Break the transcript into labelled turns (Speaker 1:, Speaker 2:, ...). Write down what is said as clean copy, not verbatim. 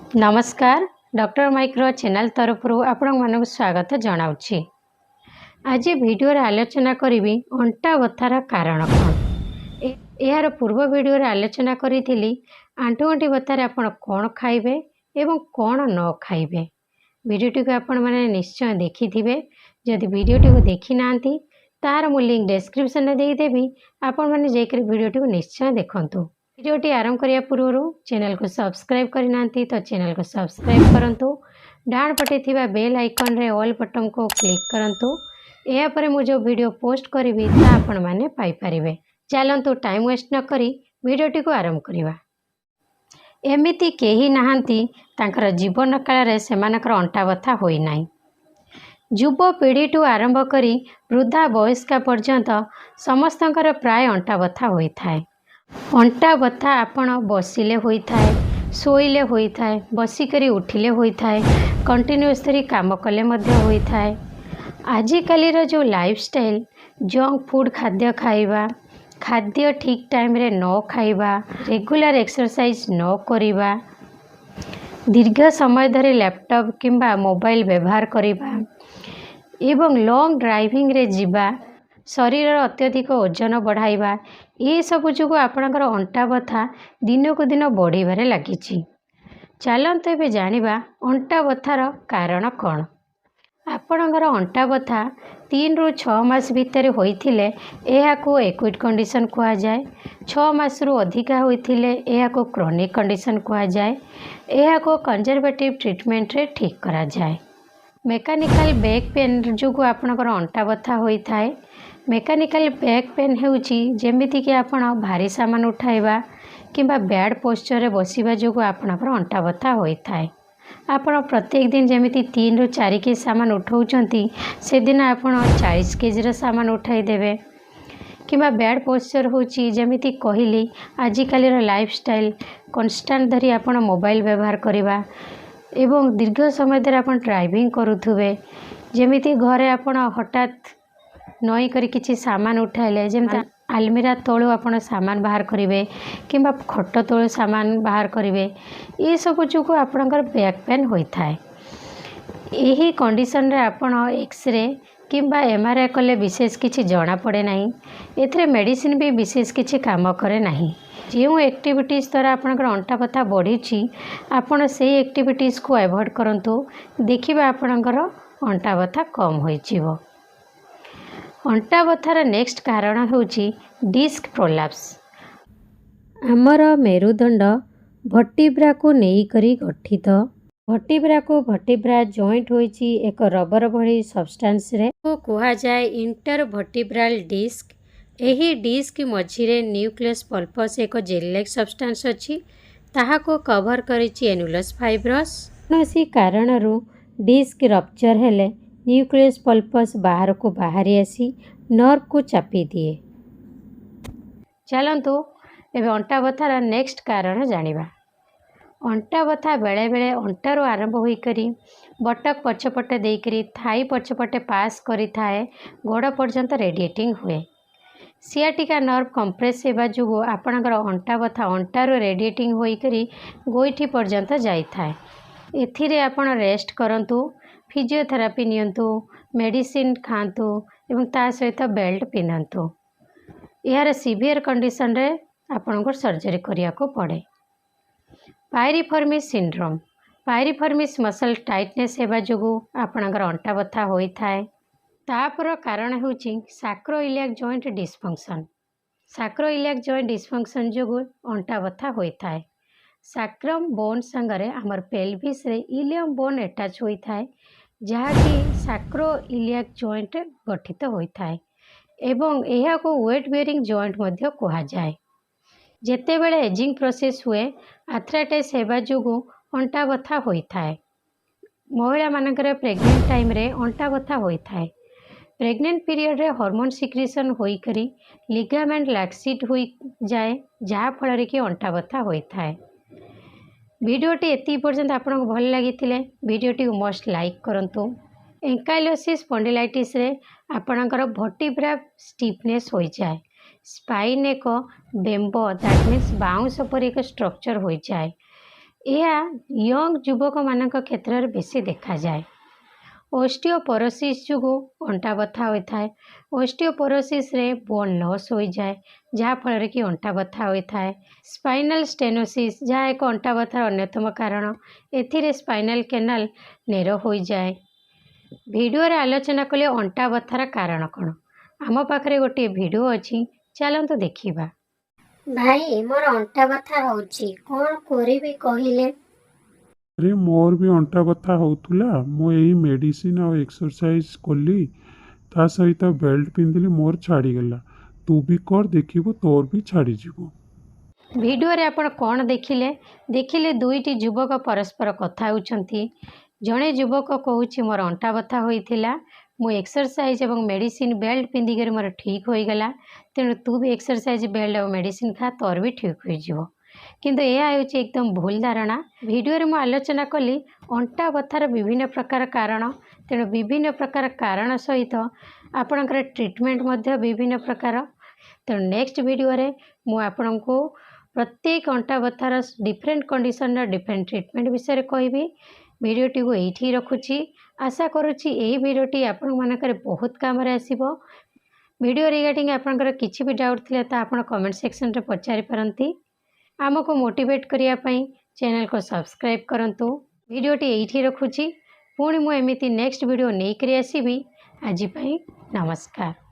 Speaker 1: नमस्कार doctor micro channel तरफ आपण मानक स्वागत जनाऊँगी। आज वीडियो रे आलोचना करी अंटा बथार कारण कौन। यार पूर्व वीडियो रे आलोचना करी आंठुगंठी बथार आपण कौन खाइबे एवं कौन न खाइबे। वीडियोटी को आपण माने निश्चय देखिथिबे। जदि वीडियोटी को देखी नांती तार मु लिंक डिस्क्रिप्शन में दे देबी, आपण माने जेकर वीडियोटी को निश्चय देखंतु। वीडियोटी आरंभ करिया पूर्व चैनल को सब्सक्राइब करि नांती तो चैनल को सब्सक्राइब करंतु। डाण पटे थिबा बेल आइकन रे ऑल बटन को क्लिक करंतु। या परे मु जो वीडियो पोस्ट करिवि ता आपण माने पाई परिबे। चलंतु टाइम वेस्ट न करी वीडियोटी को आरंभ करिवा। एमिति केही नाहांती तांकर जीवन काल रे सेमानकर अंटा बथा होई नाही। युव पीढ़ी टू आरंभ करी वृद्धा वयस्का पर्यंत समस्तंकर प्राय अंटा बथा होई थाए। अंटा बथा आपण बसिले होई थाए, शोइले होई थाए, बसिकरी उठिले होई थाए, कंटिन्यूअसली काम कले मध्य होई थाए। आजिकालीर जो लाइफस्टाइल जंक फूड खाद्य खाइबा, खाद्य ठीक टाइम रे न खाइबा, रेगुलर एक्सरसाइज न करिबा, दीर्घ समय धरी लैपटॉप किंबा मोबाइल व्यवहार करिबा एवं लॉन्ग ड्राइविंग रे जिबा, शरीर अत्यधिक ओजन बढ़ाइबा, ये सब जो आपणकर अंटा बथा दिन को दिन बढ़िबारे लागिछि। चलंतु एबे जानिबा अंटा बथार कारण कौन। आपणकर अंटा बथा 3 ରୁ 6 मास भितर होइथिले एहाको एक्यूट कंडीशन कुआ जाए। 6 मास रु अधिका होइथिले एहाको क्रोनिक कंडीशन कुआ जाए। एहाको कंजर्वेटिव ट्रीटमेंट रे ठीक करा जाए। मेकानिकल बैक पेन जो आपणकर अंटा बथा होई थाए। मेकानिकल बैक पेन हेउची जेमिति कि आपण भारी सामान उठाइबा किंबा बैड पोस्चर रे बसिबा जो आपणकर अंटा बथा होई थाए। आपण प्रत्येक दिन जेमिति 3 ରୁ 4 के सामान उठाउचंती से दिन आपण 40 केजी रो सामान उठाई देबे। किंबा बैड पोस्चर होची जेमिति कहिली आजिकाली रो लाइफस्टाइल कांस्टेंट धरी आपण मोबाइल व्यवहार करिबा एवं दीर्घ समय धरी आपण ड्राइविंग करूथुबे। जेमिति घरे आपण हठात नई करी किछि सामान उठाइले जेमिति आलमीरा तळु आपण सामान बाहर करिवे किंबा खट तळु सामान बाहर करिवे, ये सब जो आपणकर बैक पेन होई थाए। यही कंडीशन रे आपण एक्सरे किंबा एमआरआई कले विशेष किछि जणा पड़े नाही। एथरे मेडिसिन भी विशेष किछि काम करे नाही। जो एक्टिविटीज द्वारा आपणकर अंटा बथा बढ़ी आपण से एक्टिविटीज को अवॉइड करंतु। देखिबा आपणकर अंटा बथा कम होई जिवो। अंटा बथार नेक्स्ट कारण होची डिस्क प्रोलैप्स। आमर मेरुदंड भर्टिब्रा को नेई करी गठित। भर्टिब्रा को भर्टिब्रा जॉइंट होईची एक रबर भली सब्सटेंस रे को कुहा जाए इंटर भर्टिब्रल डिस्क। एही डिस्क मझिरे न्यूक्लियस पल्पस एक जेल लाइक सब्सटेंस अछि, ताहा को कवर करिची एनुलस फाइब्रस। कौनसी कारणरू डिस्क रप्चर हेले न्यूक्लियस पल्पस बाहर को बाहरी आसी नर्व को चापी दिए। चलंतु एबे अंटा बथार नेक्स्ट कारण जानिबा। अंटा बथा बेले बेले अंटारू आरंभ होई करी बटक पछपटे देई करी थाई पछपटे पास करी थाए गोड़ पर्यंत रेडिएटिंग हुए। सियाटिका नर्व कंप्रेस हेबा जुगु आपणकर अंटा बथा अंटारू रेडिएटिंग होई करी गोइठी पर्यंत जाई थाए। एथिरे आपण रेस्ट करंतु, फिजियोथेरापी नियंतु, मेडिसिन खांतु एवं ता सहित बेल्ट पिंधंतु। यार सीवियर कंडीशन रे आपण को सर्जरी करिया को पड़े। Piriformis syndrome. Piriformis muscle tightness हेबा जुगु आपणकर अंटा बथा होई थाए। तापर कारण होची सैक्रोइलियाक जॉइंट डिस्फंक्शन। सैक्रोइलियाक जॉइंट डिस्फंक्शन जुगु अंटा बथा होई थाए। सैक्रम बोन संगरे हमर पेल्विस रे इलियम बोन अटैच होई थाए, जहाँकि सैक्रोइलियाक जॉइंट गठित होई थाए एवं एहा को वेट बेयरिंग जॉइंट मध्य कहा जाए। जेते बेले एजिंग प्रोसेस हुए आर्थराइटिस हेबा जुगु अंटा बथा होई थाए। महिला मानकर प्रेग्नेंट टाइम रे अंटा बथा होई थाए। प्रेग्नेंट पीरियड रे हार्मोन सिक्रीशन होई करी लिगामेंट लैक्सिट होई जाए, जहाँ फल कि अंटा बथा होई थाए। वीडियोटी एति पर्यंत आपको भल लगी वीडियोटी को मस्ट लाइक करंतु। एंकाइलोसिस स्पॉन्डिलाइटिस रे आपणकर भर्टिब्रा स्टिफनेस हो जाए। स्पाइन एक बेम्बो दैट मीन्स बाउंस पर एक स्ट्रक्चर हो जाए। ଏହା ୟଙ୍ଗ ଯୁବକମାନଙ୍କ କ୍ଷେତ୍ରରେ ବେଶୀ ଦେଖାଯାଏ। ଓଷ୍ଟିଓପୋରୋସିସ୍ ଯୋଗୁଁ ଅଣ୍ଟା ବଥା ହୋଇଥାଏ। ଓଷ୍ଟିଓପୋରୋସିସ୍ରେ ବୋନ୍ ଲସ୍ ହୋଇଯାଏ, ଯାହାଫଳରେ କି ଅଣ୍ଟା ବଥା ହୋଇଥାଏ। ସ୍ପାଇନାଲ୍ ଷ୍ଟେନୋସିସ୍, ଯାହା ଏକ ଅଣ୍ଟା ବଥାର ଅନ୍ୟତମ କାରଣ। ଏଥିରେ ସ୍ପାଇନାଲ୍ କେନାଲ ନେର ହୋଇଯାଏ। ଭିଡ଼ିଓରେ ଆଲୋଚନା କଲେ ଅଣ୍ଟା ବଥାର କାରଣ କ'ଣ। ଆମ ପାଖରେ ଗୋଟିଏ ଭିଡ଼ିଓ ଅଛି, ଚାଲନ୍ତୁ ଦେଖିବା।
Speaker 2: ଭାଇ, ମୋର ଅଣ୍ଟା ବଥା ହେଉଛି, କ'ଣ କରିବି କହିଲେ?
Speaker 3: ଆରେ ମୋର ବି ଅଣ୍ଟା ବଥା ହେଉଥିଲା। ମୁଁ ଏଇ ମେଡ଼ିସିନ ଆଉ ଏକ୍ସରସାଇଜ କଲି, ତା ସହିତ ବେଲ୍ଟ ପିନ୍ଧିଲି, ମୋର ଛାଡ଼ିଗଲା। ତୁ ବି କର, ଦେଖିବୁ ତୋର ବି ଛାଡ଼ିଯିବ।
Speaker 1: ଭିଡ଼ିଓରେ ଆପଣ କ'ଣ ଦେଖିଲେ? ଦୁଇଟି ଯୁବକ ପରସ୍ପର କଥା ହେଉଛନ୍ତି। ଜଣେ ଯୁବକ କହୁଛି ମୋର ଅଣ୍ଟା ବଥା ହୋଇଥିଲା, ମୁଁ ଏକ୍ସରସାଇଜ ଏବଂ ମେଡ଼ିସିନ ବେଲ୍ଟ ପିନ୍ଧିକରି ମୋର ଠିକ୍ ହୋଇଗଲା। ତେଣୁ ତୁ ବି ଏକ୍ସରସାଇଜ ବେଲ୍ଟ ଆଉ ମେଡ଼ିସିନ ଖା, ତୋର ବି ଠିକ୍ ହୋଇଯିବ। କିନ୍ତୁ ଏହା ହେଉଛି ଏକଦମ ଭୁଲ ଧାରଣା। ଭିଡ଼ିଓରେ ମୁଁ ଆଲୋଚନା କଲି ଅଣ୍ଟା ବଥାର ବିଭିନ୍ନ ପ୍ରକାର କାରଣ। ତେଣୁ ବିଭିନ୍ନ ପ୍ରକାର କାରଣ ସହିତ ଆପଣଙ୍କର ଟ୍ରିଟମେଣ୍ଟ ମଧ୍ୟ ବିଭିନ୍ନ ପ୍ରକାର। ତେଣୁ ନେକ୍ସଟ ଭିଡ଼ିଓରେ ମୁଁ ଆପଣଙ୍କୁ ପ୍ରତ୍ୟେକ ଅଣ୍ଟା ବଥାର ଡିଫରେଣ୍ଟ କଣ୍ଡିସନର ଡିଫରେଣ୍ଟ ଟ୍ରିଟମେଣ୍ଟ ବିଷୟରେ କହିବି। ଭିଡ଼ିଓଟିକୁ ଏଇଠି ରଖୁଛି। ଆଶା କରୁଛି ଏହି ଭିଡ଼ିଓଟି ଆପଣମାନଙ୍କର ବହୁତ କାମରେ ଆସିବ। ଭିଡ଼ିଓ ରିଗାର୍ଡ଼ିଂ ଆପଣଙ୍କର କିଛି ବି ଡାଉଟ୍ ଥିଲେ ତ ଆପଣ କମେଣ୍ଟ ସେକ୍ସନରେ ପଚାରିପାରନ୍ତି। ଆମକୁ ମୋଟିଭେଟ୍ କରିବା ପାଇଁ ଚ୍ୟାନେଲକୁ ସବସ୍କ୍ରାଇବ୍ କରନ୍ତୁ। ଭିଡ଼ିଓଟି ଏଇଠି ରଖୁଛି। ପୁଣି ମୁଁ ଏମିତି ନେକ୍ସଟ ଭିଡ଼ିଓ ନେଇକରି ଆସିବି। ଆଜି ପାଇଁ ନମସ୍କାର।